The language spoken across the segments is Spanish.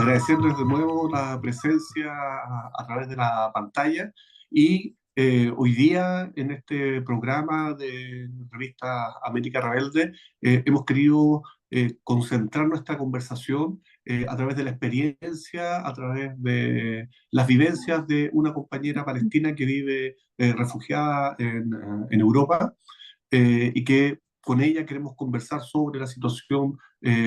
agradecerles de nuevo la presencia a través de la pantalla y hoy día en este programa de revista América Rebelde hemos querido concentrar nuestra conversación a través de la experiencia, a través de las vivencias de una compañera palestina que vive refugiada en Europa y que con ella queremos conversar sobre la situación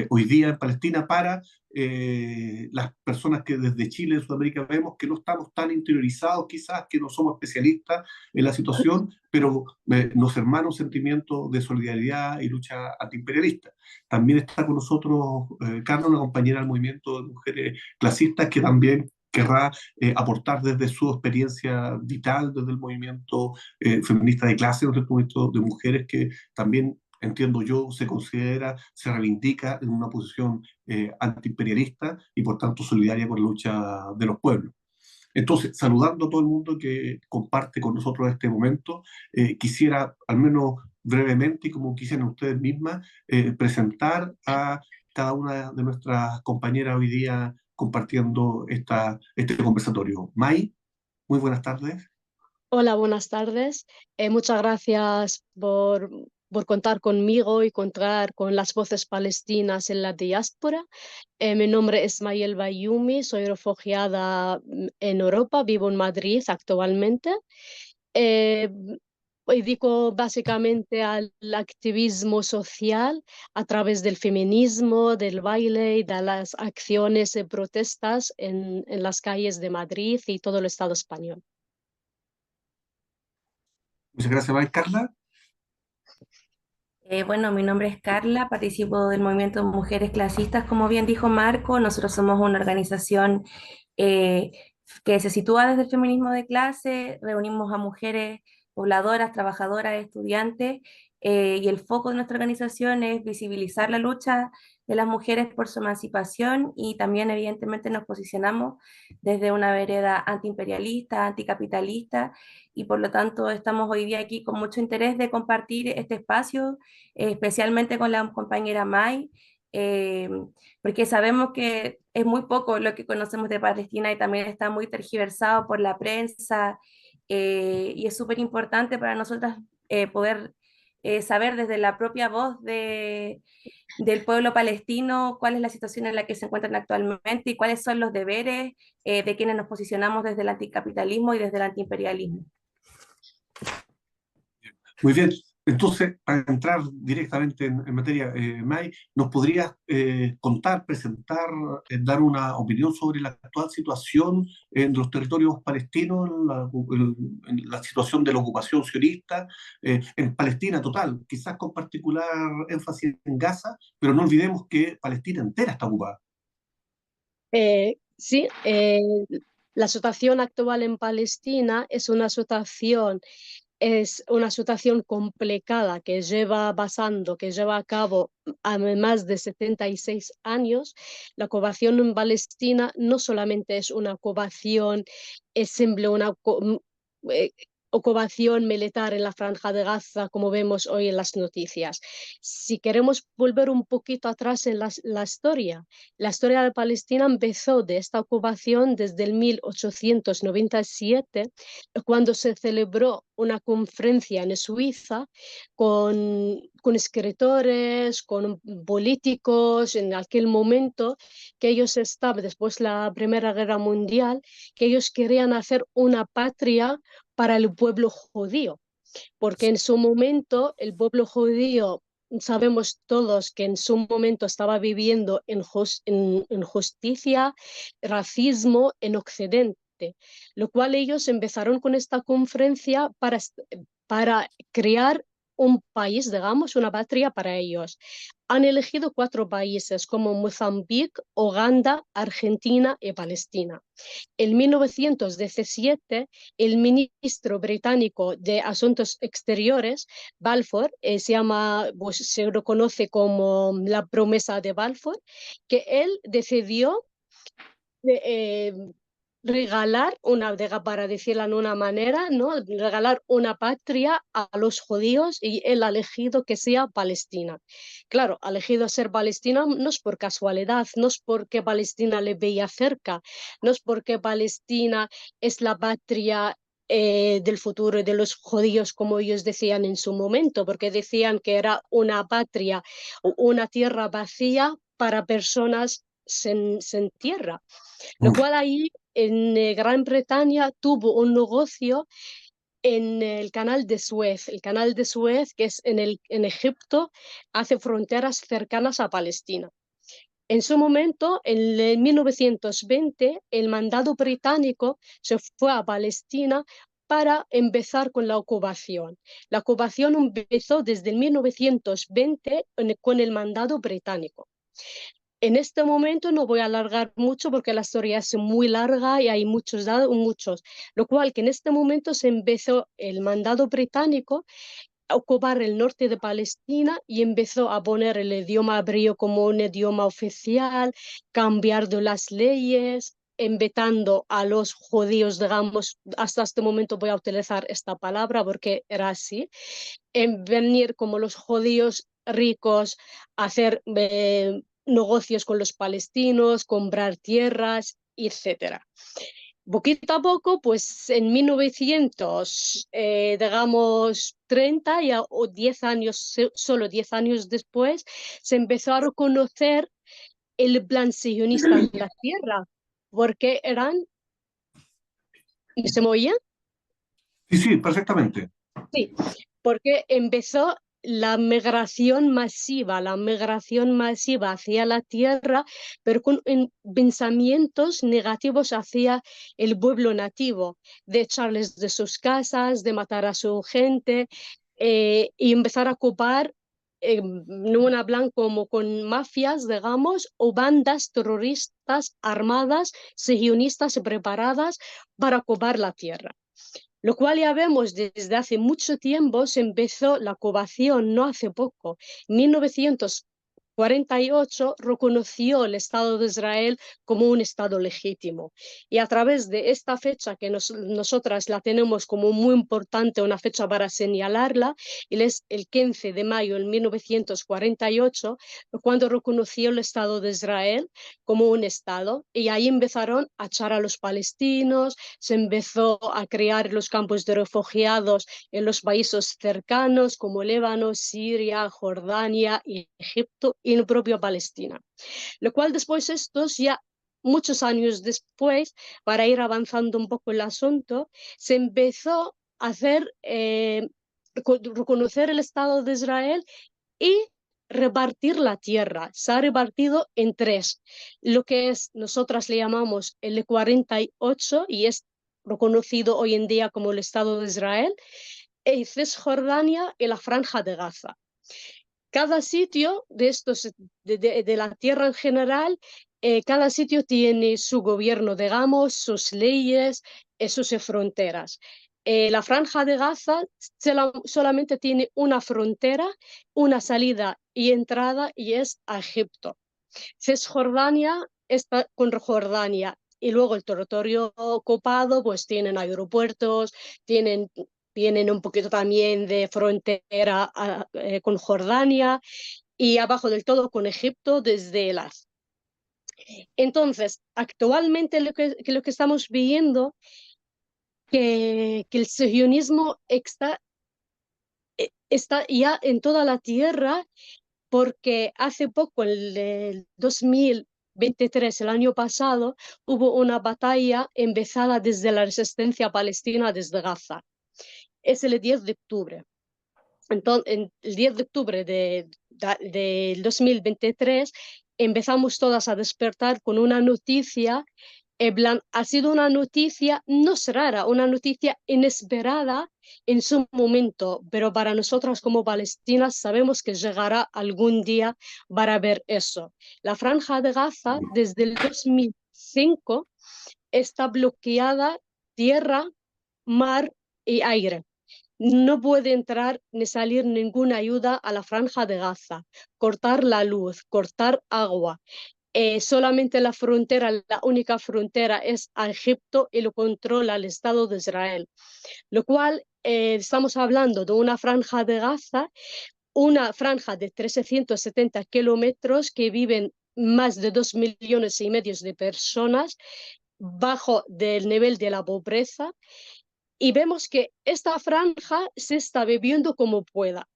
hoy día en Palestina para las personas que desde Chile, Sudamérica, vemos que no estamos tan interiorizados, quizás que no somos especialistas en la situación, pero nos hermana un sentimiento de solidaridad y lucha antiimperialista. También está con nosotros Carla, una compañera del movimiento de mujeres clasistas que también querrá aportar desde su experiencia vital, desde el movimiento feminista de clase, desde el movimiento de mujeres que también, entiendo yo, se considera, se reivindica en una posición antiimperialista y por tanto solidaria con la lucha de los pueblos. Entonces, saludando a todo el mundo que comparte con nosotros este momento, quisiera al menos brevemente y como quisieran ustedes mismas, presentar a cada una de nuestras compañeras hoy día compartiendo este conversatorio. May, muy buenas tardes. Hola, buenas tardes. Muchas gracias por contar conmigo y contar con las voces palestinas en la diáspora. Mi nombre es Mayel Bayumi, soy refugiada en Europa, vivo en Madrid actualmente. Eh, Me dedico básicamente al activismo social a través del feminismo, del baile y de las acciones y protestas en las calles de Madrid y todo el Estado español. Muchas gracias, May. Carla. Bueno, mi nombre es Carla, participo del movimiento Mujeres Clasistas. Como bien dijo Marco, nosotros somos una organización eh, que se sitúa desde el feminismo de clase, reunimos a mujeres pobladoras, trabajadoras, estudiantes, y el foco de nuestra organización es visibilizar la lucha de las mujeres por su emancipación y también evidentemente nos posicionamos desde una vereda antiimperialista, anticapitalista y por lo tanto estamos hoy día aquí con mucho interés de compartir este espacio, especialmente con la compañera May, eh, porque sabemos que es muy poco lo que conocemos de Palestina y también está muy tergiversado por la prensa, y es súper importante para nosotras poder saber desde la propia voz del pueblo palestino cuál es la situación en la que se encuentran actualmente y cuáles son los deberes de quienes nos posicionamos desde el anticapitalismo y desde el antiimperialismo. Muy bien, entonces, para entrar directamente en materia, May, ¿nos podrías contar, presentar, dar una opinión sobre la actual situación en los territorios palestinos, en la situación de la ocupación sionista, en Palestina total, quizás con particular énfasis en Gaza, pero no olvidemos que Palestina entera está ocupada? Sí, la situación actual en Palestina es una situación complicada que que lleva a cabo a más de 76 años. La ocupación en Palestina no solamente es una ocupación, es simple eh, ocupación militar en la Franja de Gaza, como vemos hoy en las noticias. Si queremos volver un poquito atrás en la historia de Palestina empezó de esta ocupación desde el 1897, cuando se celebró una conferencia en Suiza con escritores, con políticos en aquel momento, que ellos estaban, después de la Primera Guerra Mundial, que ellos querían hacer una patria para el pueblo judío, porque en su momento el pueblo judío, sabemos todos que en su momento estaba viviendo en injusticia, racismo en Occidente, lo cual ellos empezaron con esta conferencia para crear un país, digamos, una patria para ellos. Han elegido 4 países como Mozambique, Uganda, Argentina y Palestina. En 1917, el ministro británico de Asuntos Exteriores, Balfour, pues, se lo conoce como la promesa de Balfour, que él decidió eh, regalar para decirlo de una manera, ¿no? Regalar una patria a los judíos y él ha elegido que sea Palestina. Claro, ha elegido ser Palestina no es por casualidad, no es porque Palestina le veía cerca, no es porque Palestina es la patria del futuro de los judíos, como ellos decían en su momento, porque decían que era una patria, una tierra vacía para personas sin tierra. Lo cual ahí en Gran Bretaña tuvo un negocio en el canal de Suez. El canal de Suez, que es en Egipto, hace fronteras cercanas a Palestina. En su momento, en el 1920, el mandado británico se fue a Palestina para empezar con la ocupación. La ocupación empezó desde el 1920 con el mandado británico. En este momento no voy a alargar mucho porque la historia es muy larga y hay muchos datos, muchos. Lo cual que en este momento se empezó el mandado británico a ocupar el norte de Palestina y empezó a poner el idioma hebreo como un idioma oficial, cambiar de las leyes, vetando a los judíos, digamos, hasta este momento voy a utilizar esta palabra porque era así, en venir como los judíos ricos a hacer negocios con los palestinos, comprar tierras, etcétera. Poquito a poco, pues en 1900, digamos, 30 ya, o 10 años, solo 10 años después, se empezó a reconocer el plan sionista en la tierra, porque eran, ¿se me oye? Sí, sí, perfectamente. Sí, porque empezó la migración masiva hacia la tierra, pero con pensamientos negativos hacia el pueblo nativo, de echarles de sus casas, de matar a su gente, y empezar a ocupar, no una plan como con mafias, digamos, o bandas terroristas armadas, sionistas preparadas para ocupar la tierra. Lo cual ya vemos desde hace mucho tiempo, se empezó la ocupación no hace poco. En 1948 reconoció el Estado de Israel como un Estado legítimo. Y a través de esta fecha, que nosotras la tenemos como muy importante, una fecha para señalarla, y es el 15 de mayo de 1948, cuando reconoció el Estado de Israel como un Estado. Y ahí empezaron a echar a los palestinos, se empezó a crear los campos de refugiados en los países cercanos como Líbano, Siria, Jordania y Egipto y en propio Palestina. Lo cual después estos ya muchos años después, para ir avanzando un poco el asunto, se empezó a hacer, reconocer el Estado de Israel y repartir la tierra. Se ha repartido en tres, lo que es, nosotras le llamamos el 48 y es reconocido hoy en día como el Estado de Israel, Cisjordania y la Franja de Gaza. Cada sitio de estos, de la tierra en general, cada sitio tiene su gobierno, digamos, sus leyes, sus fronteras. La Franja de Gaza solamente tiene una frontera, una salida y entrada, y es a Egipto. Cisjordania está con Jordania y luego el territorio ocupado, pues tienen aeropuertos, tienen un poquito también de frontera con Jordania y abajo del todo con Egipto desde el Haz. Entonces, actualmente lo que estamos viendo que el sionismo está ya en toda la tierra porque hace poco, el 2023, el año pasado, hubo una batalla empezada desde la resistencia palestina desde Gaza. Es el 10 de octubre. Entonces, el 10 de octubre del 2023 empezamos todas a despertar con una noticia. Ha sido una noticia no rara, una noticia inesperada en su momento, pero para nosotras como palestinas sabemos que llegará algún día para ver eso. La Franja de Gaza desde el 2005 está bloqueada tierra, mar y aire. No puede entrar ni salir ninguna ayuda a la Franja de Gaza, cortar la luz, cortar agua. solamente la frontera, la única frontera es a Egipto y lo controla el Estado de Israel, lo cual estamos hablando de una franja de Gaza, una franja de 370 kilómetros que viven más de 2,5 millones de personas bajo del nivel de la pobreza, y vemos que esta franja se está viviendo como pueda.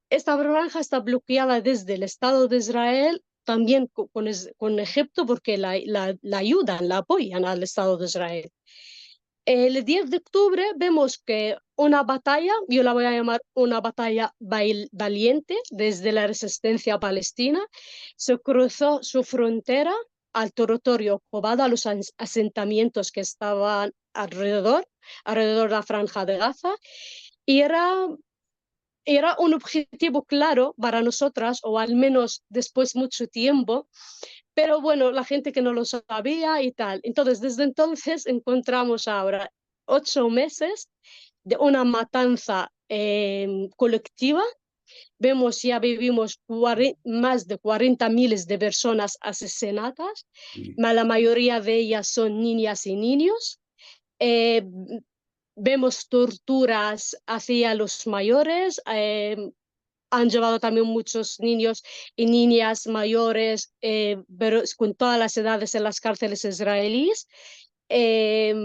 Esta franja está bloqueada desde el Estado de Israel, también con Egipto, porque la ayudan, la apoyan al Estado de Israel. El 10 de octubre vemos que una batalla, yo la voy a llamar una batalla valiente desde la resistencia palestina, se cruzó su frontera al territorio ocupado, a los asentamientos que estaban alrededor de la franja de Gaza, y era un objetivo claro para nosotras, o al menos después mucho tiempo, pero bueno, la gente que no lo sabía y tal. Entonces, desde entonces encontramos ahora 8 meses de una matanza colectiva. Vemos, ya vivimos más de 40 miles de personas asesinadas, Sí. la mayoría de ellas son niñas y niños. Eh, Vemos torturas hacia los mayores. Han llevado también muchos niños y niñas mayores, pero con todas las edades en las cárceles israelíes. Eh,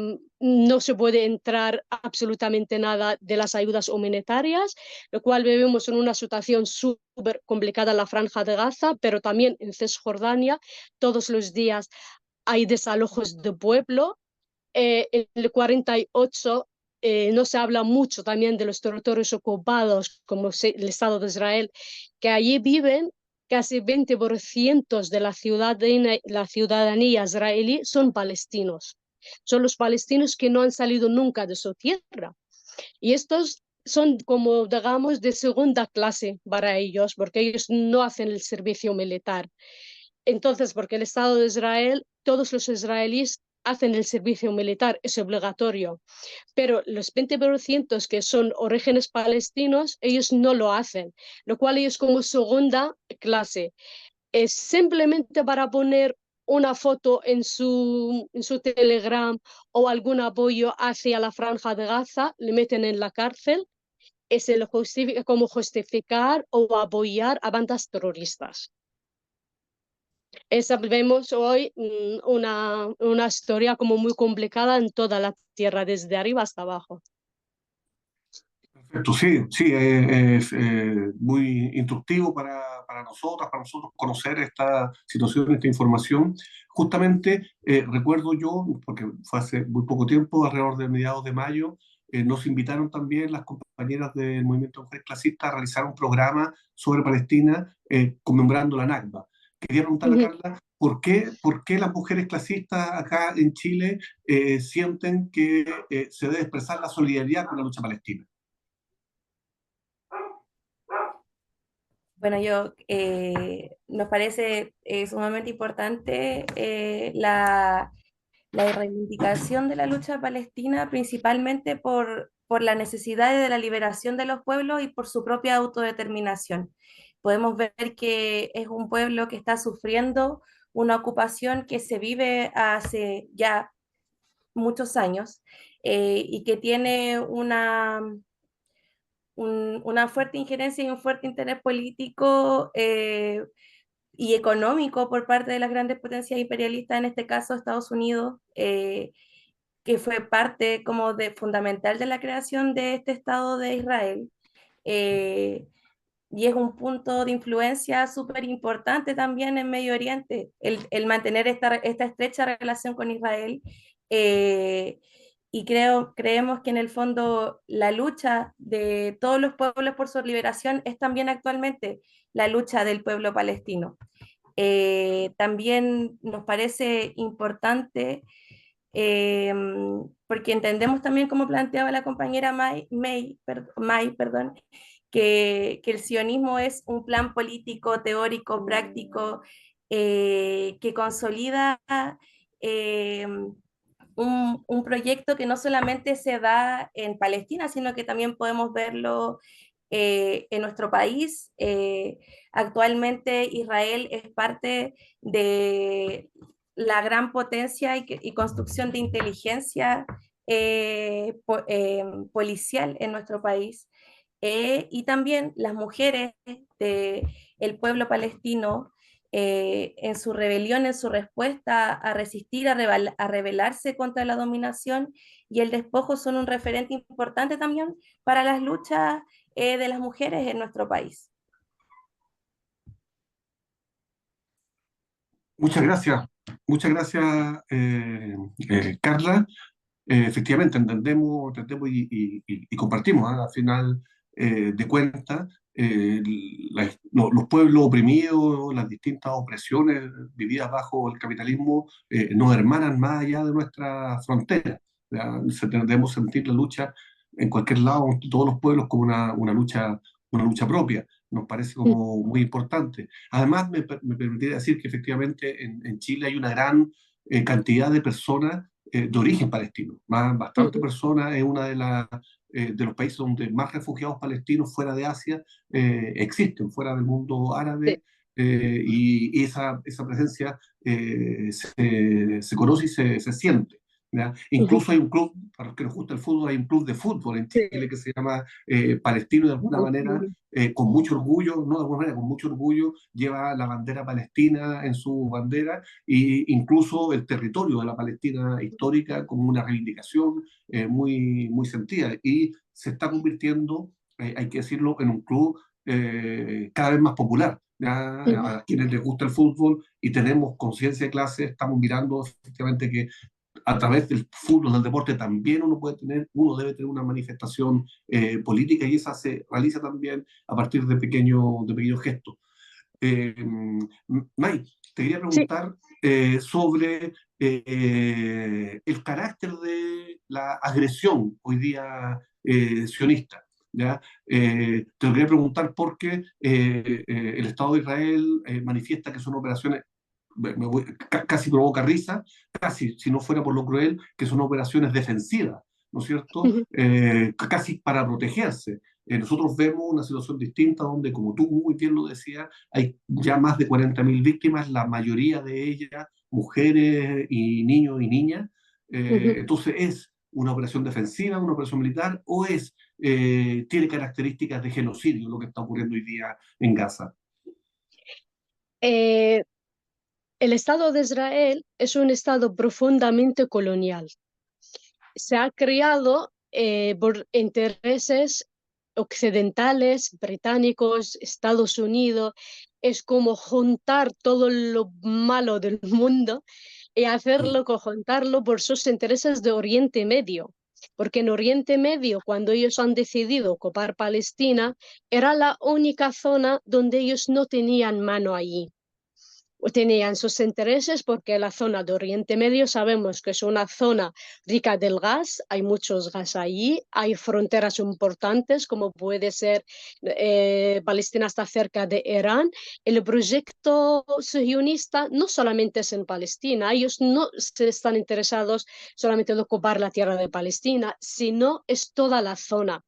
no se puede entrar absolutamente nada de las ayudas humanitarias, lo cual vivimos en una situación súper complicada en la Franja de Gaza, pero también en Cisjordania. Todos los días hay desalojos de pueblo. En el 48 no se habla mucho también de los territorios ocupados, como el Estado de Israel, que allí viven casi 20% de la ciudadanía israelí son palestinos. Son los palestinos que no han salido nunca de su tierra. Y estos son como, digamos, de segunda clase para ellos, porque ellos no hacen el servicio militar. Entonces, porque el Estado de Israel, todos los israelíes hacen el servicio militar, es obligatorio, pero los 20% que son orígenes palestinos, ellos no lo hacen, lo cual ellos como segunda clase. Es simplemente para poner una foto en su Telegram o algún apoyo hacia la Franja de Gaza, le meten en la cárcel, y se lo justifica como justificar o apoyar a bandas terroristas. Vemos hoy una historia como muy complicada en toda la tierra, desde arriba hasta abajo. Perfecto, sí, sí, es muy instructivo para nosotros conocer esta situación, esta información. Justamente recuerdo yo, porque fue hace muy poco tiempo, alrededor de mediados de mayo, nos invitaron también las compañeras del Movimiento Mujeres Clasistas a realizar un programa sobre Palestina conmemorando la Nakba. Quería preguntarle a Ujú. Carla, por qué las mujeres clasistas acá en Chile sienten que se debe expresar la solidaridad con la lucha palestina? Bueno, nos parece sumamente importante la reivindicación de la lucha palestina, principalmente por la necesidad de la liberación de los pueblos y por su propia autodeterminación. Podemos ver que es un pueblo que está sufriendo una ocupación que se vive hace ya muchos años, y que tiene una fuerte injerencia y un fuerte interés político y económico por parte de las grandes potencias imperialistas, en este caso Estados Unidos, que fue parte como de fundamental de la creación de este Estado de Israel. eh, y es un punto de influencia súper importante también en Medio Oriente, el mantener esta estrecha relación con Israel. eh, y creemos que en el fondo la lucha de todos los pueblos por su liberación es también actualmente la lucha del pueblo palestino. También nos parece importante, eh, porque entendemos también, como planteaba la compañera May, perdón, que el sionismo es un plan político, teórico, práctico, que consolida eh, un proyecto que no solamente se da en Palestina, sino que también podemos verlo en nuestro país. Actualmente Israel es parte de la gran potencia y construcción de inteligencia policial en nuestro país. Y también las mujeres del pueblo palestino, en su rebelión, en su respuesta a resistir, a rebelarse contra la dominación y el despojo, son un referente importante también para las luchas de las mujeres en nuestro país. Muchas gracias, Carla. Efectivamente, entendemos y compartimos, ¿ah? Al final de cuentas, los pueblos oprimidos, las distintas opresiones vividas bajo el capitalismo nos hermanan más allá de nuestra frontera. ¿Ya? Debemos sentir la lucha en cualquier lado, en todos los pueblos, como una lucha propia. Nos parece como muy importante. Además, me permitiría decir que efectivamente en Chile hay una gran cantidad de personas de origen palestino, bastante personas. Es una de los países donde más refugiados palestinos fuera de Asia existen, fuera del mundo árabe, y esa presencia se conoce y se siente. ¿Ya? Incluso hay un club, para los que nos gusta el fútbol, hay un club de fútbol en Chile que se llama Palestino, de alguna manera, con mucho orgullo, no de alguna manera, con mucho orgullo, lleva la bandera palestina en su bandera, e incluso el territorio de la Palestina histórica como una reivindicación muy sentida. Y se está convirtiendo, hay que decirlo, en un club cada vez más popular. ¿Ya? A quienes les gusta el fútbol y tenemos conciencia de clase, estamos mirando efectivamente que a través del fútbol, del deporte, también uno debe tener una manifestación política, y esa se realiza también a partir de pequeños gestos. May, te quería preguntar sobre el carácter de la agresión hoy día sionista. ¿Ya? Te lo quería preguntar porque el Estado de Israel manifiesta que son operaciones, casi provoca risa, casi, si no fuera por lo cruel, que son operaciones defensivas, ¿no es cierto? Casi para protegerse. Nosotros vemos una situación distinta donde, como tú muy bien lo decías, hay ya más de 40.000 víctimas, la mayoría de ellas mujeres y niños y niñas. Entonces, ¿es una operación defensiva, una operación militar, o tiene características de genocidio lo que está ocurriendo hoy día en Gaza? El Estado de Israel es un Estado profundamente colonial. Se ha creado por intereses occidentales, británicos, Estados Unidos. Es como juntar todo lo malo del mundo y hacerlo, conjuntarlo por sus intereses de Oriente Medio. Porque en Oriente Medio, cuando ellos han decidido ocupar Palestina, era la única zona donde ellos no tenían mano allí. Tenían sus intereses porque la zona de Oriente Medio sabemos que es una zona rica del gas, hay muchos gas allí, hay fronteras importantes como puede ser Palestina está cerca de Irán. El proyecto sionista no solamente es en Palestina, ellos no se están interesados solamente en ocupar la tierra de Palestina, sino es toda la zona.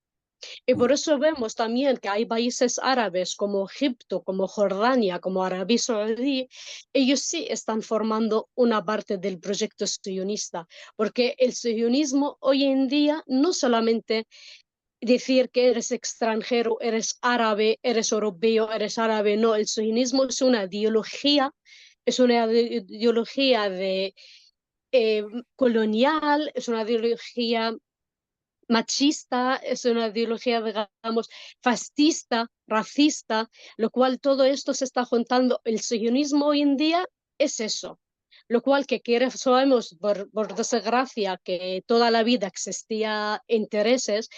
Y por eso vemos también que hay países árabes como Egipto, como Jordania, como Arabia Saudí. Ellos sí están formando una parte del proyecto sionista, porque el sionismo hoy en día no solamente decir que eres extranjero, eres árabe, eres europeo, eres árabe, no, el sionismo es una ideología colonial, es una ideología machista, es una ideología, digamos, fascista, racista, lo cual todo esto se está juntando. El sionismo hoy en día es eso, lo cual que sabemos por desgracia que toda la vida existía intereses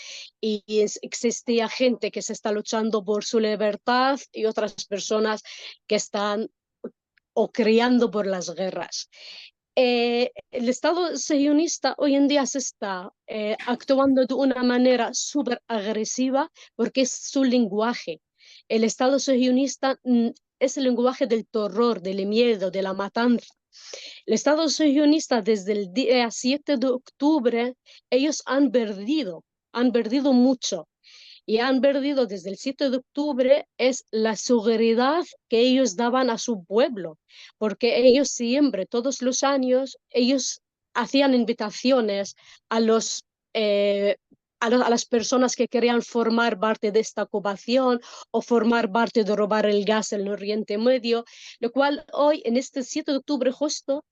y existía gente que se está luchando por su libertad y otras personas que están o criando por las guerras. El Estado sionista hoy en día se está actuando de una manera súper agresiva porque es su lenguaje. El Estado sionista es el lenguaje del terror, del miedo, de la matanza. El Estado sionista desde el día 7 de octubre, ellos han perdido mucho. y han perdido desde el 7 de octubre es la seguridad que ellos daban a su pueblo, porque ellos siempre, todos los años, ellos hacían invitaciones a los... a las personas que querían formar parte de esta ocupación o formar parte de robar el gas en el Oriente Medio, lo cual hoy, en este 7 de octubre justo,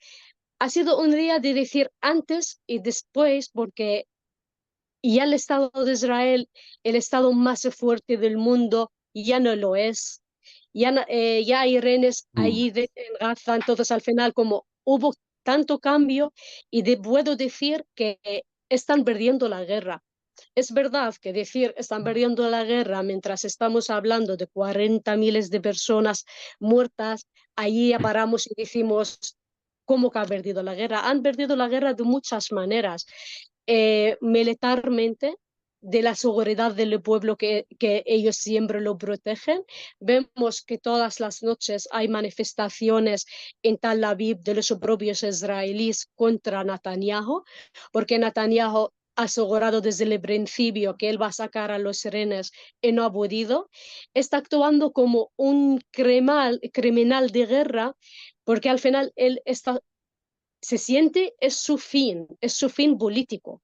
ha sido un día de decir antes y después, porque ya el Estado de Israel, el Estado más fuerte del mundo, ya no lo es. Ya, ya hay rehenes Mm. allí en Gaza, entonces al final como hubo tanto cambio y puedo decir que están perdiendo la guerra. Es verdad que decir están perdiendo la guerra mientras estamos hablando de 40 miles de personas muertas, allí ya paramos y decimos, ¿cómo que ha perdido la guerra? Han perdido la guerra de muchas maneras. Militarmente, de la seguridad del pueblo que ellos siempre lo protegen. Vemos que todas las noches hay manifestaciones en Tel Aviv de los propios israelíes contra Netanyahu, porque Netanyahu ha asegurado desde el principio que él va a sacar a los rehenes y no ha podido. Está actuando como un criminal de guerra, porque al final él está, se siente es su fin político,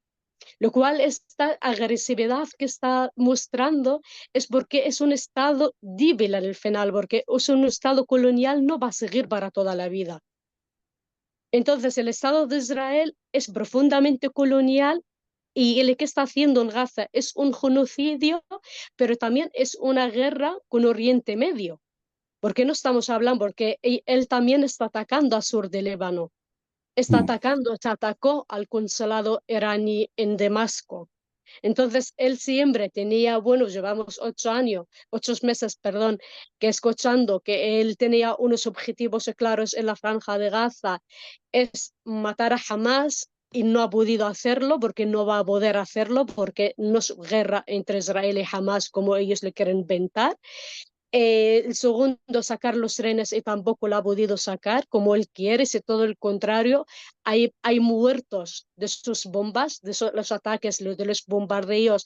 lo cual esta agresividad que está mostrando es porque es un Estado débil al final, porque es un Estado colonial, no va a seguir para toda la vida. Entonces el Estado de Israel es profundamente colonial y lo que está haciendo en Gaza es un genocidio, pero también es una guerra con Oriente Medio. ¿Por qué no estamos hablando? Porque él también está atacando al sur de Líbano. Está Mm. atacando, se atacó al consulado iraní en Damasco. Entonces, él siempre tenía, bueno, llevamos 8 años, 8 meses, perdón, que escuchando que él tenía unos objetivos claros en la franja de Gaza, es matar a Hamas y no ha podido hacerlo porque no va a poder hacerlo porque no es guerra entre Israel y Hamas como ellos le quieren inventar. El segundo, sacar los trenes y tampoco lo ha podido sacar como él quiere, si todo el contrario, hay muertos de sus bombas, los ataques, de los bombardeos.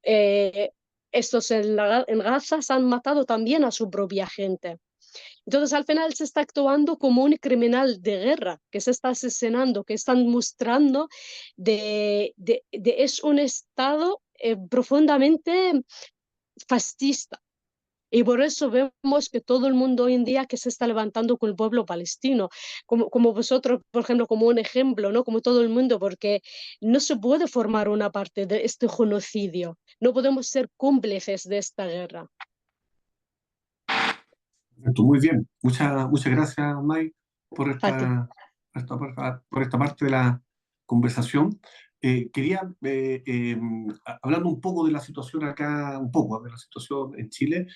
eh, Estos en Gaza se han matado también a su propia gente. Entonces, al final se está actuando como un criminal de guerra, que se está asesinando, que están mostrando es un Estado profundamente fascista, y por eso vemos que todo el mundo hoy en día que se está levantando con el pueblo palestino, como vosotros, por ejemplo, como un ejemplo, ¿no? Como todo el mundo, porque no se puede formar una parte de este genocidio. No podemos ser cómplices de esta guerra. Perfecto, muy bien. Muchas gracias, May, por A ti. por esta parte de la conversación. Quería, hablando un poco de la situación acá, un poco de la situación en Chile,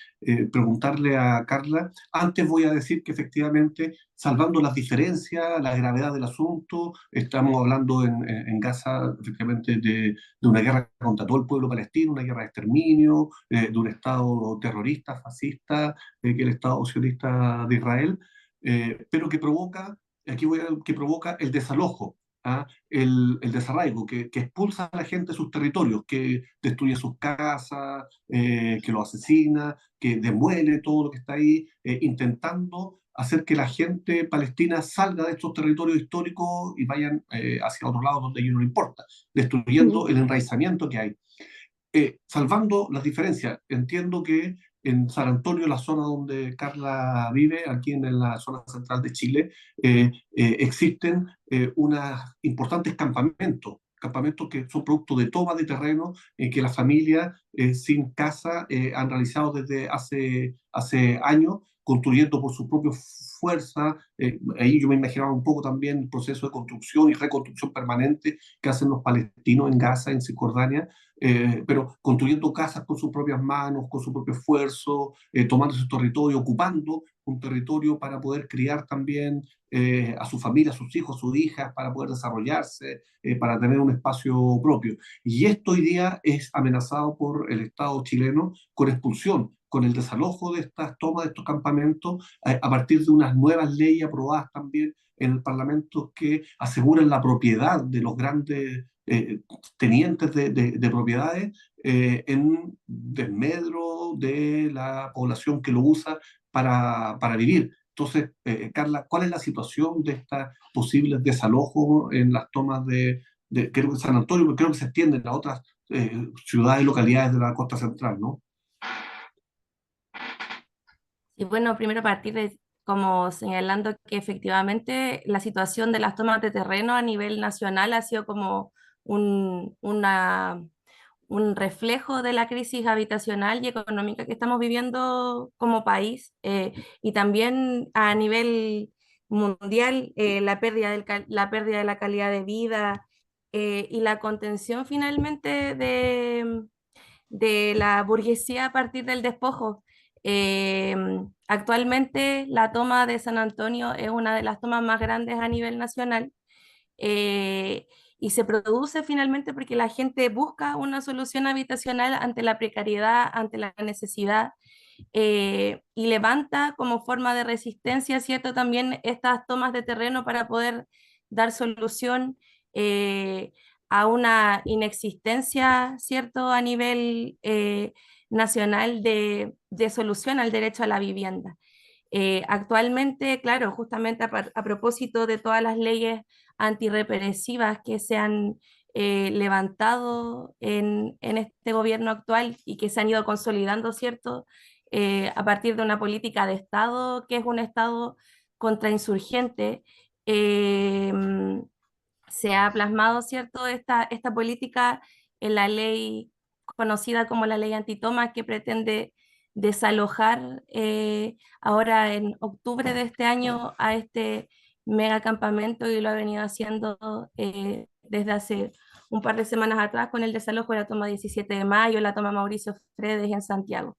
preguntarle a Carla. Antes voy a decir que efectivamente, salvando las diferencias, la gravedad del asunto, estamos hablando en Gaza, efectivamente, de una guerra contra todo el pueblo palestino, una guerra de exterminio, de un Estado terrorista, fascista, que el Estado sionista de Israel, pero que provoca, que provoca el desalojo, ¿ah? El desarraigo, que expulsa a la gente de sus territorios, que destruye sus casas, que lo asesina, que demuele todo lo que está ahí, intentando hacer que la gente palestina salga de estos territorios históricos y vayan hacia otros lados donde a ellos no les importa, destruyendo el enraizamiento que hay. Salvando las diferencias, entiendo que en San Antonio, la zona donde Carla vive, aquí en la zona central de Chile, existen unos importantes campamentos que son producto de toma de terreno que las familias sin casa han realizado desde hace años, construyendo por su propia fuerza. Ahí yo me imaginaba un poco también el proceso de construcción y reconstrucción permanente que hacen los palestinos en Gaza, en Cisjordania, pero construyendo casas con sus propias manos, con su propio esfuerzo, tomando su territorio, ocupando un territorio para poder criar también a su familia, a sus hijos, a sus hijas, para poder desarrollarse, para tener un espacio propio. Y esto hoy día es amenazado por el Estado chileno con expulsión, con el desalojo de estas tomas, de estos campamentos, a partir de unas nuevas leyes aprobadas también en el Parlamento que aseguran la propiedad de los grandes eh, tenientes de propiedades en desmedro de la población que lo usa para vivir. Entonces, Carla, ¿cuál es la situación de estos posibles desalojos en las tomas creo que San Antonio, pero creo que se extienden a otras ciudades y localidades de la costa central, ¿no? Y bueno, primero partir de como señalando que efectivamente la situación de las tomas de terreno a nivel nacional ha sido como un, una, un reflejo de la crisis habitacional y económica que estamos viviendo como país, y también a nivel mundial, la pérdida de la calidad de vida, y la contención finalmente de la burguesía a partir del despojo. Eh, Actualmente la toma de San Antonio es una de las tomas más grandes a nivel nacional, eh, y se produce finalmente porque la gente busca una solución habitacional ante la precariedad, ante la necesidad, y levanta como forma de resistencia, ¿cierto? También estas tomas de terreno para poder dar solución, eh, a una inexistencia, ¿cierto? A nivel nacional de solución al derecho a la vivienda. Actualmente, claro, justamente a propósito de todas las leyes antirrepresivas que se han levantado en este gobierno actual y que se han ido consolidando, ¿cierto? A partir de una política de Estado que es un Estado contrainsurgente, eh, se ha plasmado, ¿cierto?, esta política en la ley conocida como la ley antitoma, que pretende desalojar ahora en octubre de este año a este megacampamento, y lo ha venido haciendo desde hace un par de semanas atrás con el desalojo de la toma 17 de mayo, la toma Mauricio Fredes en Santiago.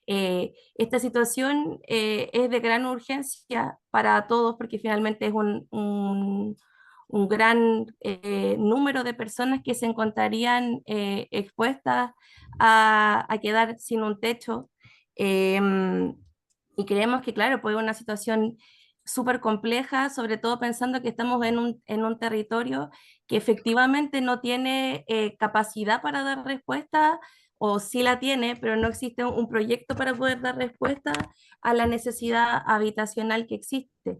Esta situación es de gran urgencia para todos porque finalmente es un gran número de personas que se encontrarían expuestas a quedar sin un techo. em, y creemos que, claro, puede ser una situación súper compleja, sobre todo pensando que estamos en un territorio que efectivamente no tiene capacidad para dar respuesta, o sí la tiene, pero no existe un proyecto para poder dar respuesta a la necesidad habitacional que existe.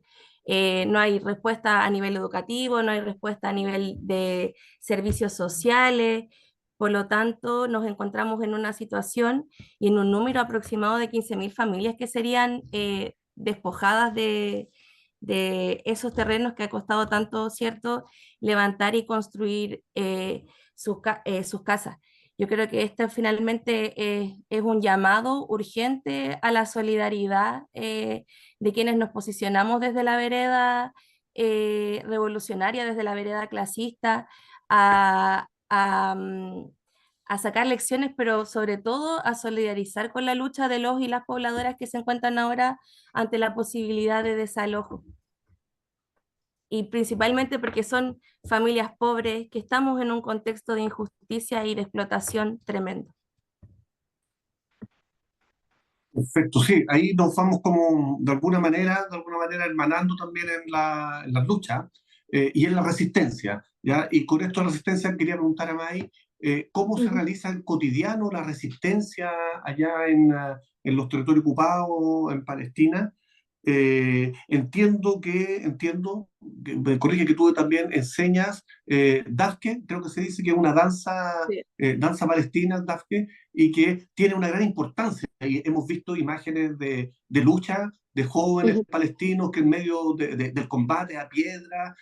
No hay respuesta a nivel educativo, no hay respuesta a nivel de servicios sociales. Por lo tanto, nos encontramos en una situación y en un número aproximado de 15.000 familias que serían despojadas de esos terrenos que ha costado tanto, ¿cierto?, levantar y construir sus casas. Yo creo que esto finalmente es un llamado urgente a la solidaridad de quienes nos posicionamos desde la vereda revolucionaria, desde la vereda clasista, a sacar lecciones, pero sobre todo a solidarizar con la lucha de los y las pobladoras que se encuentran ahora ante la posibilidad de desalojo. Y principalmente porque son familias pobres, que estamos en un contexto de injusticia y de explotación tremendo. Perfecto, sí, ahí nos vamos como de alguna manera hermanando también en las luchas y en la resistencia, ¿ya? Y con esto de resistencia quería preguntar a May, ¿cómo se realiza en cotidiano la resistencia allá en los territorios ocupados, en Palestina? Me corrige que tú también enseñas Dafke, creo que se dice que es una danza, Sí. danza palestina, Dafke, y que tiene una gran importancia. Y hemos visto imágenes de lucha de jóvenes Ujú. palestinos que en medio del combate a piedra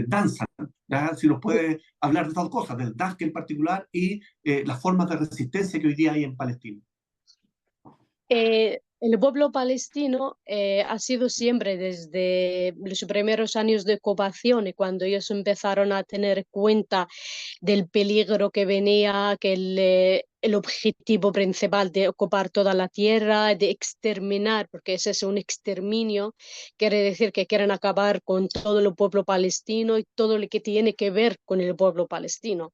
danzan. ¿Ya? Si nos puede hablar de estas cosas, del Dafke en particular y las formas de resistencia que hoy día hay en Palestina. El pueblo palestino ha sido siempre desde los primeros años de ocupación y cuando ellos empezaron a tener cuenta del peligro que venía, que el objetivo principal de ocupar toda la tierra, de exterminar, porque ese es un exterminio, quiere decir que quieren acabar con todo el pueblo palestino y todo lo que tiene que ver con el pueblo palestino.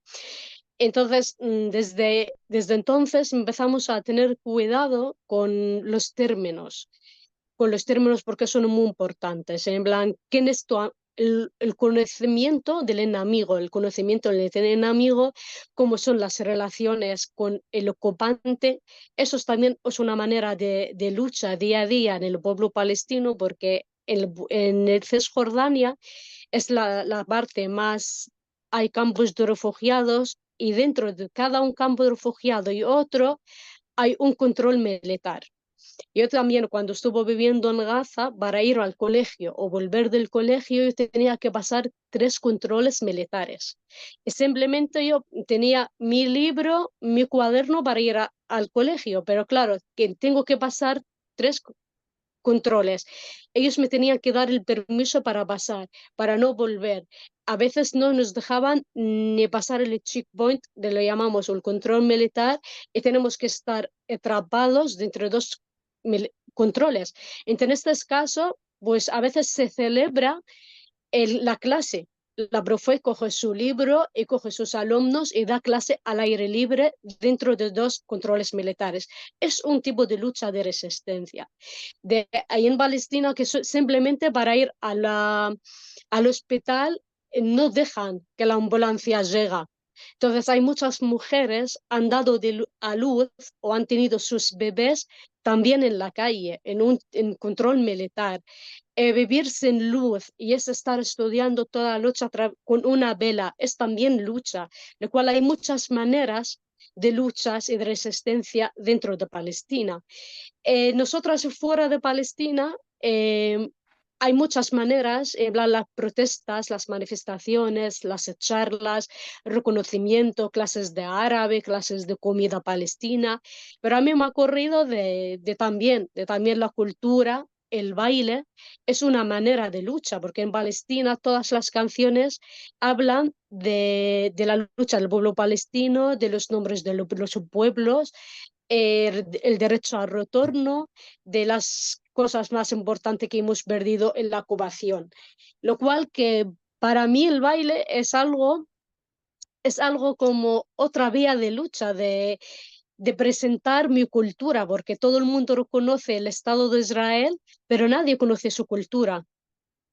Entonces, desde entonces empezamos a tener cuidado con los términos porque son muy importantes. En plan, el conocimiento del enemigo, el conocimiento del enemigo, cómo son las relaciones con el ocupante. Eso también es una manera de lucha día a día en el pueblo palestino, porque en el Cisjordania es la parte más, hay campos de refugiados y dentro de cada un campo de refugiado y otro hay un control militar. Yo también cuando estuve viviendo en Gaza, para ir al colegio o volver del colegio, yo tenía que pasar 3 controles militares. Y simplemente yo tenía mi libro, mi cuaderno para ir al colegio, pero claro, que tengo que pasar 3 controles. Ellos me tenían que dar el permiso para pasar, para no volver. A veces no nos dejaban ni pasar el checkpoint, de lo llamamos el control militar, y tenemos que estar atrapados dentro de 2 controles. Entonces, en este caso, pues a veces se celebra la clase. La profe coge su libro y coge sus alumnos y da clase al aire libre dentro de 2 controles militares. Es un tipo de lucha de resistencia. Ahí en Palestina, que simplemente para ir al hospital no dejan que la ambulancia llegue. Entonces hay muchas mujeres han dado a luz o han tenido sus bebés también en la calle, en control militar. Vivir sin luz y es estar estudiando toda la noche con una vela, es también lucha, lo cual hay muchas maneras de luchas y de resistencia dentro de Palestina. Nosotras fuera de Palestina hay muchas maneras, las protestas, las manifestaciones, las charlas, reconocimiento, clases de árabe, clases de comida palestina, pero a mí me ha ocurrido de también la cultura. El baile es una manera de lucha, porque en Palestina todas las canciones hablan de la lucha del pueblo palestino, de los nombres de los pueblos, el derecho al retorno, de las cosas más importantes que hemos perdido en la ocupación. Lo cual que para mí el baile es algo como otra vía de lucha, de presentar mi cultura, porque todo el mundo reconoce el Estado de Israel, pero nadie conoce su cultura.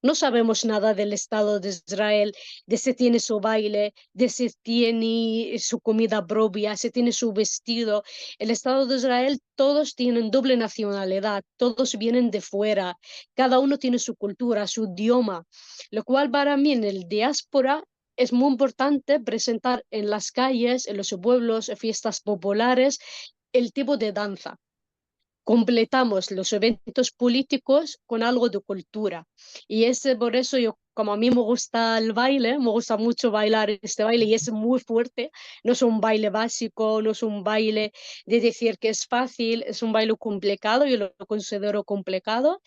No sabemos nada del Estado de Israel, de si tiene su baile, de si tiene su comida propia, si tiene su vestido. El Estado de Israel, todos tienen doble nacionalidad, todos vienen de fuera, cada uno tiene su cultura, su idioma, lo cual para mí en el diáspora es muy importante presentar en las calles, en los pueblos, en fiestas populares, el tipo de danza. Completamos los eventos políticos con algo de cultura. Y es por eso yo, como a mí me gusta el baile, me gusta mucho bailar este baile y es muy fuerte. No es un baile básico, no es un baile de decir que es fácil, es un baile complicado, yo lo considero complicado.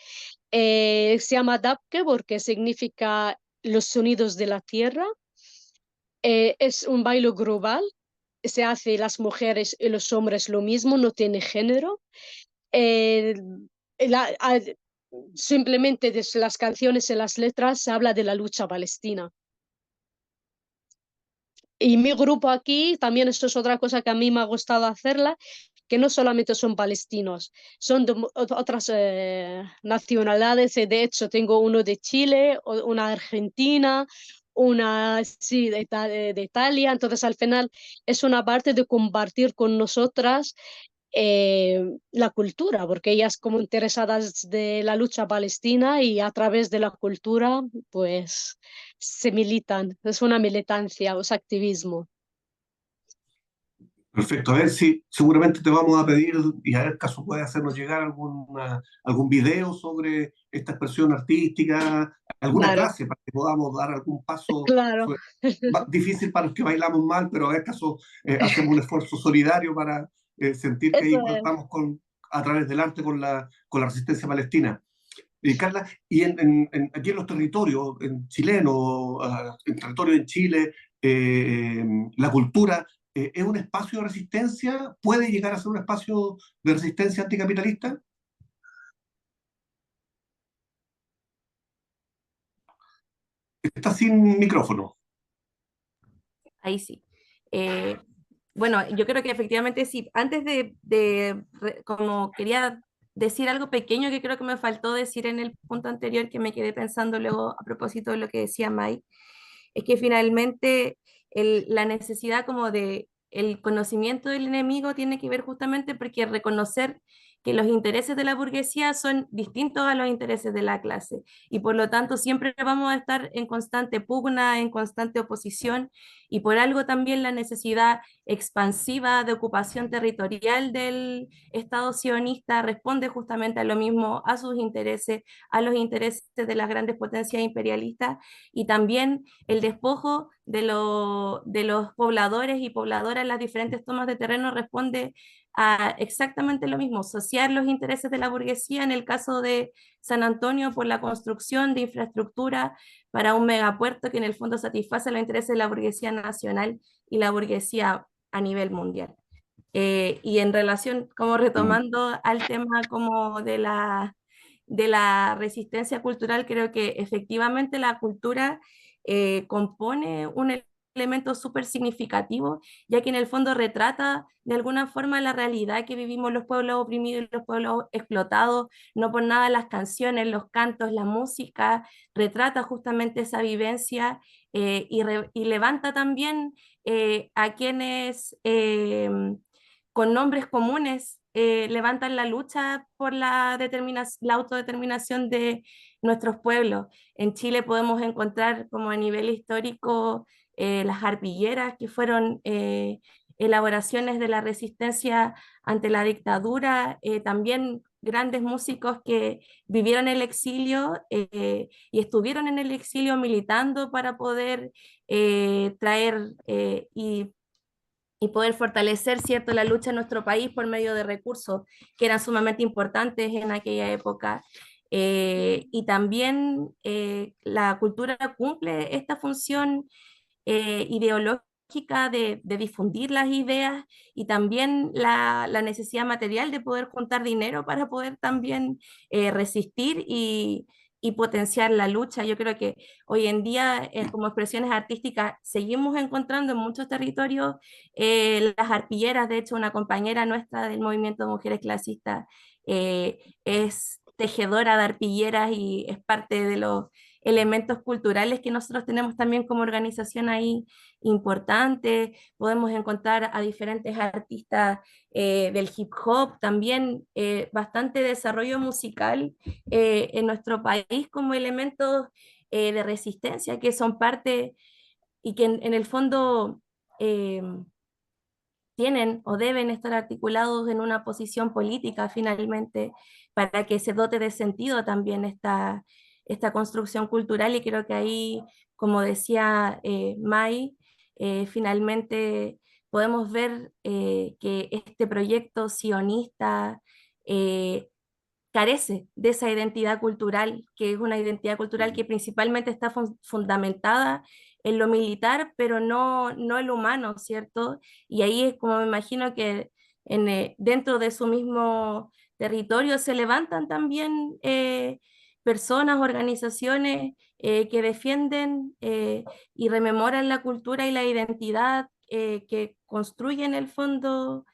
Se llama Dabke porque significa los sonidos de la tierra. Es un baile global, se hace las mujeres y los hombres lo mismo, no tiene género. eh, la- a- Simplemente desde las canciones y las letras se habla de la lucha palestina. Y mi grupo aquí, también esto es otra cosa que a mí me ha gustado hacerla, que no solamente son palestinos, son de otras nacionalidades. De hecho, tengo uno de Chile, una argentina, una sí, de Italia. Entonces, al final es una parte de compartir con nosotras la cultura, porque ellas como interesadas de la lucha palestina y a través de la cultura, pues se militan, es una militancia, es activismo. Perfecto, a ver si seguramente te vamos a pedir y a ver caso puede hacernos llegar algún video sobre esta expresión artística, alguna Claro, clase para que podamos dar algún paso. claro, Difícil para los que bailamos mal, pero a ver caso hacemos un esfuerzo solidario para sentir que eso ahí es. conectamos a través del arte con la resistencia palestina. Carla, y aquí en los territorios, en chileno, en territorio en Chile, la cultura es un espacio de resistencia, puede llegar a ser un espacio de resistencia anticapitalista. Está sin micrófono. Ahí sí. Bueno, yo creo que efectivamente sí. Antes como quería decir algo pequeño que creo que me faltó decir en el punto anterior, que me quedé pensando luego a propósito de lo que decía Mai, es que finalmente la necesidad como de el conocimiento del enemigo tiene que ver justamente porque reconocer que los intereses de la burguesía son distintos a los intereses de la clase y por lo tanto siempre vamos a estar en constante pugna, en constante oposición y por algo también la necesidad expansiva de ocupación territorial del Estado sionista responde justamente a lo mismo, a sus intereses, a los intereses de las grandes potencias imperialistas y también el despojo de los pobladores y pobladoras en las diferentes tomas de terreno responde a exactamente lo mismo, asociar los intereses de la burguesía, en el caso de San Antonio, por la construcción de infraestructura para un megapuerto que en el fondo satisface los intereses de la burguesía nacional y la burguesía a nivel mundial. Y en relación, como Mm. retomando al tema como de la resistencia cultural, creo que efectivamente la cultura compone un elemento súper significativo, ya que en el fondo retrata de alguna forma la realidad que vivimos los pueblos oprimidos y los pueblos explotados. No por nada las canciones, los cantos, la música retrata justamente esa vivencia y levanta también a quienes con nombres comunes levantan la lucha por la autodeterminación de nuestros pueblos. En Chile podemos encontrar como a nivel histórico las arpilleras, que fueron elaboraciones de la resistencia ante la dictadura, también grandes músicos que vivieron el exilio y estuvieron en el exilio militando para poder traer y poder fortalecer, ¿cierto?, la lucha en nuestro país por medio de recursos que eran sumamente importantes en aquella época. Y también la cultura cumple esta función ideológica de difundir las ideas y también la necesidad material de poder juntar dinero para poder también resistir y potenciar la lucha. Yo creo que hoy en día, como expresiones artísticas, seguimos encontrando en muchos territorios las arpilleras. De hecho, una compañera nuestra del movimiento de mujeres clasistas es tejedora de arpilleras y es parte de los elementos culturales que nosotros tenemos también como organización ahí importante. Podemos encontrar a diferentes artistas del hip hop, también bastante desarrollo musical en nuestro país como elementos de resistencia que son parte y que en el fondo eh, tienen o deben estar articulados en una posición política finalmente para que se dote de sentido también esta construcción cultural y creo que ahí, como decía Mai, finalmente podemos ver que este proyecto sionista carece de esa identidad cultural, que es una identidad cultural que principalmente está fundamentada en lo militar, pero no en lo humano, ¿cierto? Y ahí es como me imagino que dentro de su mismo territorio se levantan también personas, organizaciones que defienden y rememoran la cultura y la identidad que construyen el fondo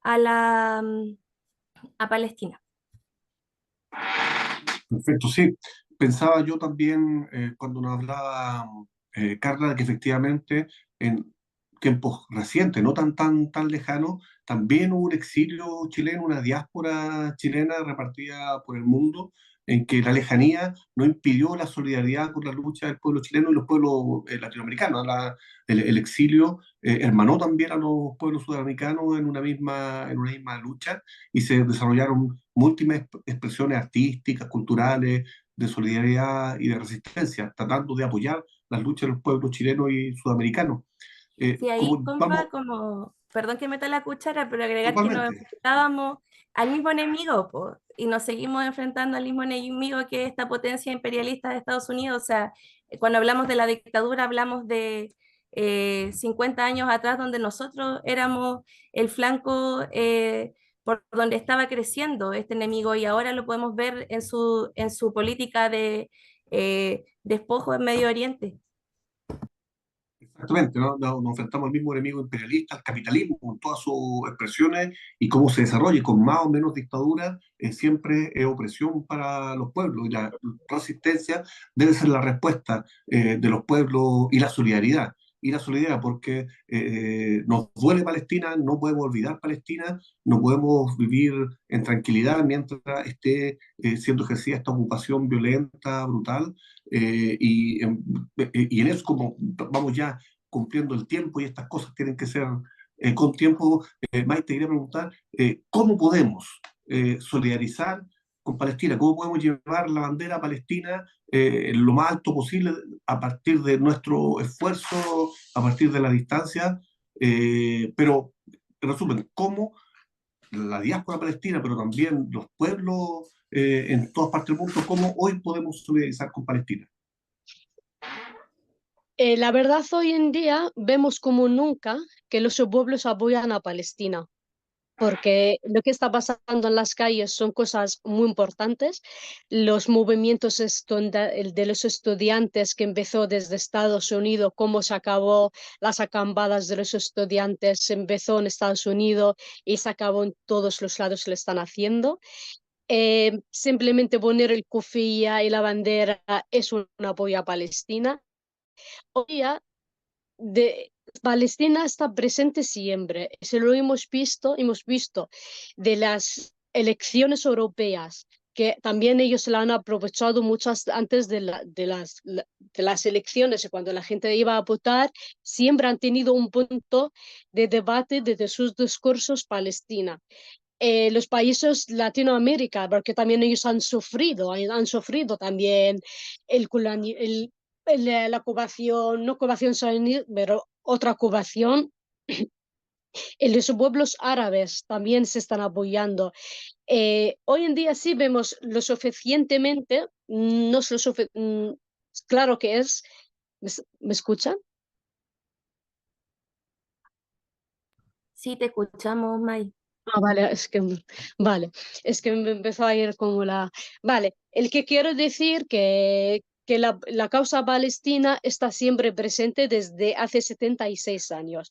a a Palestina. Perfecto, sí. Pensaba yo también cuando nos hablaba Carla, que efectivamente en tiempos recientes, no tan lejanos, también hubo un exilio chileno, una diáspora chilena repartida por el mundo, en que la lejanía no impidió la solidaridad con la lucha del pueblo chileno y los pueblos latinoamericanos. El exilio hermanó también a los pueblos sudamericanos en una misma lucha y se desarrollaron múltiples expresiones artísticas, culturales, de solidaridad y de resistencia, tratando de apoyar las luchas de los pueblos chilenos y sudamericanos. Sí, ahí, Como compa, vamos, como, perdón que meta la cuchara, pero agregar que nos totalmente, enfrentábamos al mismo enemigo, po, y nos seguimos enfrentando al mismo enemigo que es esta potencia imperialista de Estados Unidos. O sea, cuando hablamos de la dictadura, hablamos de 50 años atrás, donde nosotros éramos el flanco por donde estaba creciendo este enemigo, y ahora lo podemos ver en su política de despojo en Medio Oriente. Exactamente, ¿no? Nos enfrentamos al mismo enemigo imperialista, al capitalismo, con todas sus expresiones y cómo se desarrolla, y con más o menos dictadura, siempre es opresión para los pueblos, y la resistencia debe ser la respuesta de los pueblos, y la solidaridad, porque nos duele Palestina, no podemos olvidar Palestina, no podemos vivir en tranquilidad mientras esté siendo ejercida esta ocupación violenta, brutal, y en eso, como vamos ya cumpliendo el tiempo y estas cosas tienen que ser con tiempo, Maite, te quería preguntar, ¿cómo podemos solidarizar con Palestina? ¿Cómo podemos llevar la bandera palestina lo más alto posible a partir de nuestro esfuerzo, a partir de la distancia? Pero, en resumen, ¿cómo la diáspora palestina, pero también los pueblos en todas partes del mundo, cómo hoy podemos solidarizar con Palestina? La verdad, hoy en día vemos como nunca que los pueblos apoyan a Palestina, porque lo que está pasando en las calles son cosas muy importantes. Los movimientos el de los estudiantes que empezó desde Estados Unidos, cómo se acabó las acampadas de los estudiantes, se empezó en Estados Unidos y se acabó en todos los lados que le están haciendo. Simplemente poner el cofia y la bandera es un apoyo a Palestina. Hoy día de Palestina está presente siempre. Se lo hemos visto de las elecciones europeas, que también ellos se la han aprovechado muchas antes de las elecciones, y cuando la gente iba a votar, siempre han tenido un punto de debate desde sus discursos Palestina. Los países Latinoamérica, porque también ellos han sufrido también la ocupación, no ocupación saudí, pero otra ocupación. En los pueblos árabes también se están apoyando. Hoy en día sí vemos lo suficientemente, no es claro que es, ¿me escuchan? Sí, te escuchamos, May. Ah, vale, vale, es que me empezó a ir como la... Vale, el que quiero decir que la causa palestina está siempre presente desde hace 76 años.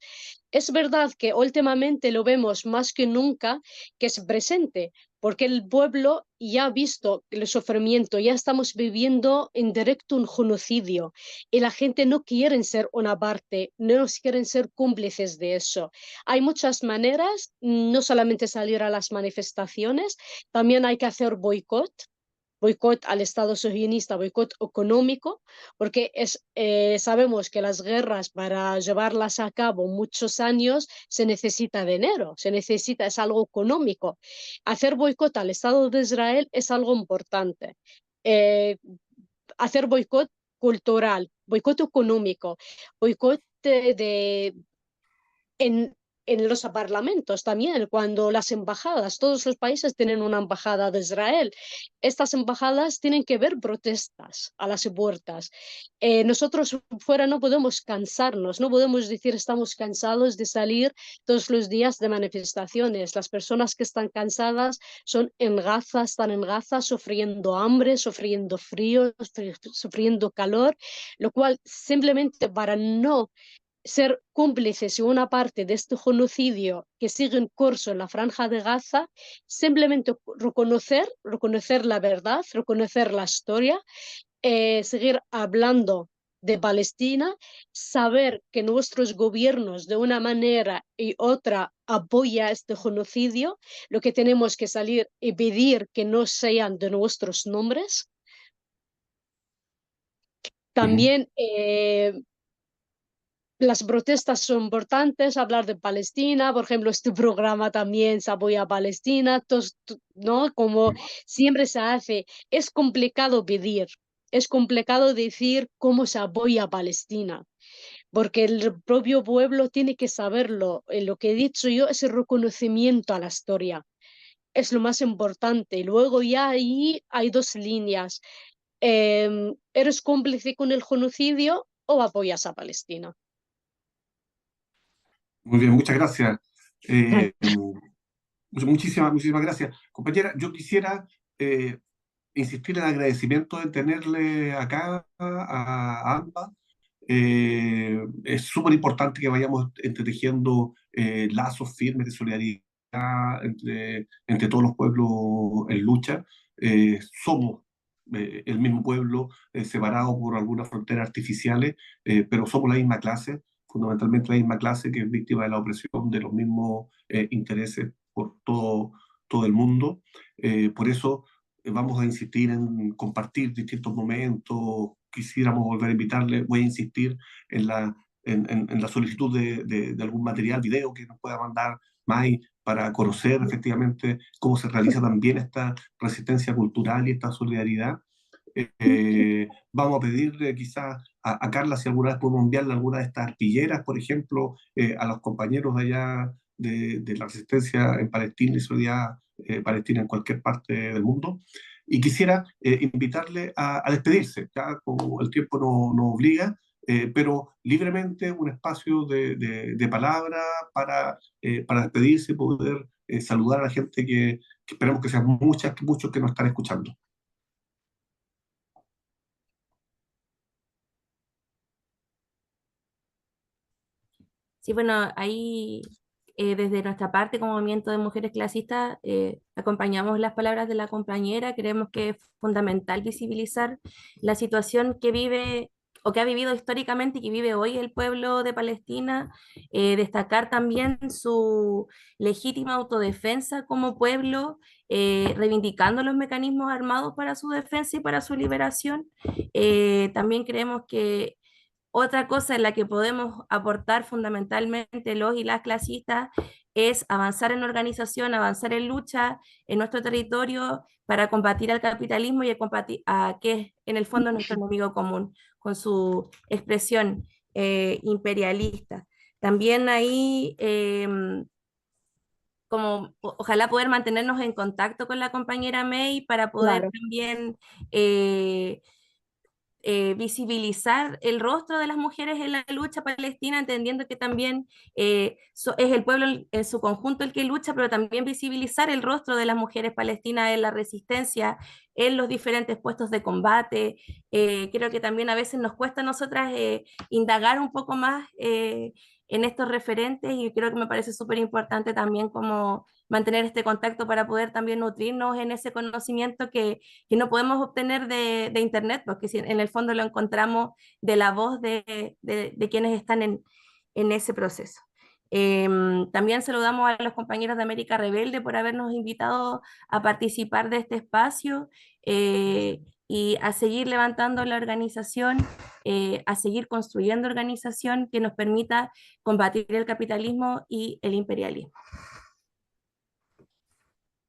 Es verdad que últimamente lo vemos más que nunca que es presente, porque el pueblo ya ha visto el sufrimiento, ya estamos viviendo en directo un genocidio, y la gente no quiere ser una parte, no quieren ser cómplices de eso. Hay muchas maneras, no solamente salir a las manifestaciones, también hay que hacer boicot al Estado sionista, boicot económico, porque sabemos que las guerras para llevarlas a cabo muchos años se necesita dinero, es algo económico. Hacer boicot al Estado de Israel es algo importante. Eh, Hacer boicot cultural, boicot económico, boicot en, en los parlamentos también, cuando las embajadas, todos los países tienen una embajada de Israel. Estas embajadas tienen que ver protestas a las puertas. Nosotros fuera no podemos cansarnos, no podemos decir estamos cansados de salir todos los días de manifestaciones. Las personas que están cansadas son en Gaza, están en Gaza sufriendo hambre, sufriendo frío, sufriendo calor, lo cual simplemente para no ser cómplices en una parte de este genocidio que sigue en curso en la Franja de Gaza, simplemente reconocer la verdad, reconocer la historia, seguir hablando de Palestina, saber que nuestros gobiernos de una manera y otra apoya este genocidio, lo que tenemos que salir y pedir que no sean de nuestros nombres. Ujú. También las protestas son importantes, hablar de Palestina, por ejemplo, este programa también se apoya a Palestina, ¿no? Como siempre se hace, es complicado pedir, es complicado decir cómo se apoya a Palestina, porque el propio pueblo tiene que saberlo. Lo que he dicho yo es el reconocimiento a la historia, es lo más importante. Y luego ya ahí hay dos líneas. ¿Eres cómplice con el genocidio o apoyas a Palestina? Muy bien, muchas gracias. Muchísimas gracias. Compañera, yo quisiera insistir en el agradecimiento de tenerle acá a ambas, Es súper importante que vayamos entretejiendo lazos firmes de solidaridad entre todos los pueblos en lucha. Somos el mismo pueblo, separado por algunas fronteras artificiales, pero somos la misma clase, fundamentalmente la misma clase que es víctima de la opresión de los mismos intereses por todo el mundo. Por eso vamos a insistir en compartir distintos momentos. Quisiéramos volver a invitarle, voy a insistir en la solicitud de algún material, video que nos pueda mandar Mai para conocer efectivamente cómo se realiza también esta resistencia cultural y esta solidaridad. Vamos a pedirle quizás a Carla si alguna vez podemos enviarle alguna de estas arpilleras, por ejemplo, a los compañeros de allá de la resistencia en Palestina y solidaridad palestina en cualquier parte del mundo. Y quisiera invitarle a despedirse, ya como el tiempo no obliga, pero libremente un espacio de palabra para despedirse y poder saludar a la gente que esperamos que sean muchos que nos están escuchando. Sí, bueno, ahí desde nuestra parte como movimiento de mujeres clasistas acompañamos las palabras de la compañera. Creemos que es fundamental visibilizar la situación que vive o que ha vivido históricamente y que vive hoy el pueblo de Palestina, destacar también su legítima autodefensa como pueblo, reivindicando los mecanismos armados para su defensa y para su liberación. También creemos que otra cosa en la que podemos aportar fundamentalmente los y las clasistas es avanzar en organización, avanzar en lucha en nuestro territorio para combatir al capitalismo y que es en el fondo nuestro enemigo común, con su expresión imperialista. También ahí, como ojalá poder mantenernos en contacto con la compañera May para poder Claro. también visibilizar el rostro de las mujeres en la lucha palestina, entendiendo que también es el pueblo en su conjunto el que lucha, pero también visibilizar el rostro de las mujeres palestinas en la resistencia, en los diferentes puestos de combate. Creo que también a veces nos cuesta a nosotras indagar un poco más en estos referentes y creo que me parece súper importante también como mantener este contacto para poder también nutrirnos en ese conocimiento que no podemos obtener de Internet, porque si en el fondo lo encontramos de la voz de quienes están en ese proceso. También saludamos a los compañeros de América Rebelde por habernos invitado a participar de este espacio y a seguir levantando la organización, a seguir construyendo organización que nos permita combatir el capitalismo y el imperialismo.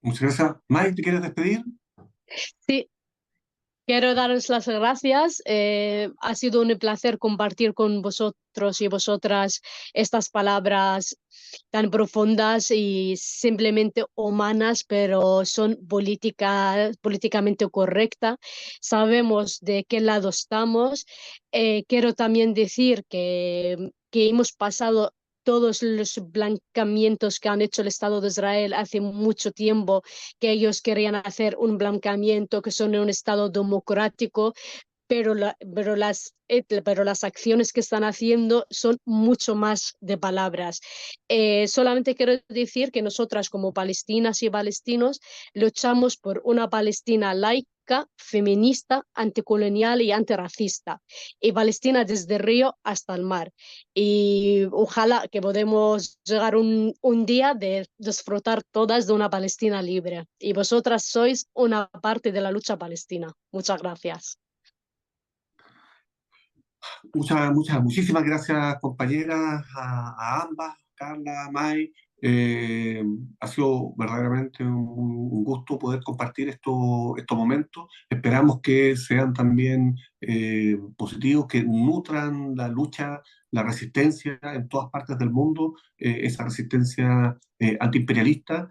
Muchas gracias. Mai, ¿te quieres despedir? Sí, quiero daros las gracias. Ha sido un placer compartir con vosotros y vosotras estas palabras tan profundas y simplemente humanas, pero son políticamente correctas. Sabemos de qué lado estamos. Quiero también decir que hemos pasado todos los blanqueamientos que han hecho el Estado de Israel hace mucho tiempo, que ellos querían hacer un blanqueamiento, que son un Estado democrático, pero las acciones que están haciendo son mucho más de palabras. Solamente quiero decir que nosotras como palestinas y palestinos luchamos por una Palestina laica, feminista, anticolonial y antirracista. Y Palestina desde Río hasta el mar. Y ojalá que podamos llegar un día de disfrutar todas de una Palestina libre. Y vosotras sois una parte de la lucha palestina. Muchas gracias. Muchísimas gracias, compañeras, a ambas, Carla, Mai. Ha sido verdaderamente un gusto poder compartir estos momentos. Esperamos que sean también positivos, que nutran la lucha, la resistencia en todas partes del mundo, esa resistencia antiimperialista,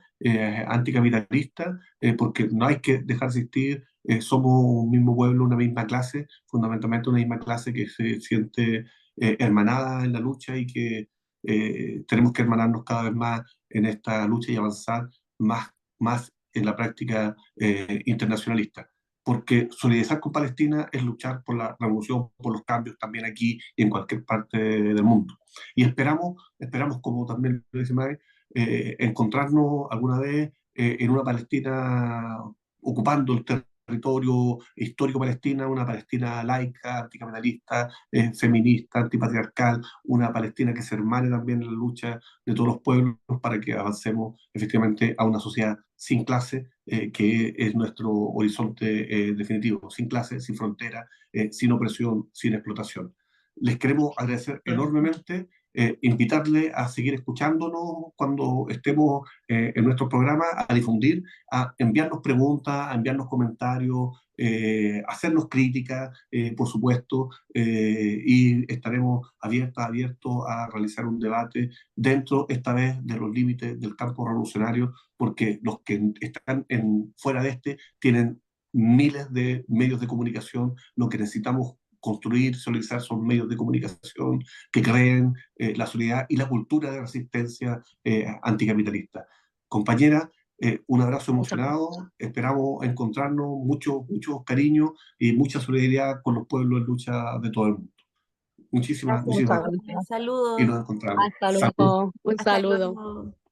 anticapitalista, porque no hay que dejar de existir. Somos un mismo pueblo, una misma clase, fundamentalmente una misma clase que se siente hermanada en la lucha y que tenemos que hermanarnos cada vez más en esta lucha y avanzar más en la práctica internacionalista. porque solidarizar con Palestina es luchar por la revolución, por los cambios también aquí y en cualquier parte del mundo. Y esperamos como también lo dice Mae, encontrarnos alguna vez en una Palestina ocupando el territorio histórico palestina, una Palestina laica, anticapitalista, feminista, antipatriarcal, una Palestina que se hermane también en la lucha de todos los pueblos para que avancemos efectivamente a una sociedad sin clase, que es nuestro horizonte definitivo, sin clase, sin frontera, sin opresión, sin explotación. Les queremos agradecer enormemente, invitarles a seguir escuchándonos cuando estemos en nuestro programa, a difundir, a enviarnos preguntas, a enviarnos comentarios, hacernos críticas, por supuesto, y estaremos abiertos a realizar un debate dentro, esta vez, de los límites del campo revolucionario, porque los que están fuera de este tienen miles de medios de comunicación. Lo que necesitamos construir, solidarizar son medios de comunicación que creen la solidaridad y la cultura de resistencia anticapitalista. Compañera, un abrazo emocionado, esperamos encontrarnos, mucho cariño y mucha solidaridad con los pueblos en lucha de todo el mundo. Muchísimas Gracias. gracias y Saludos. nos encontramos. Hasta Salud. luego, un Hasta saludo. luego.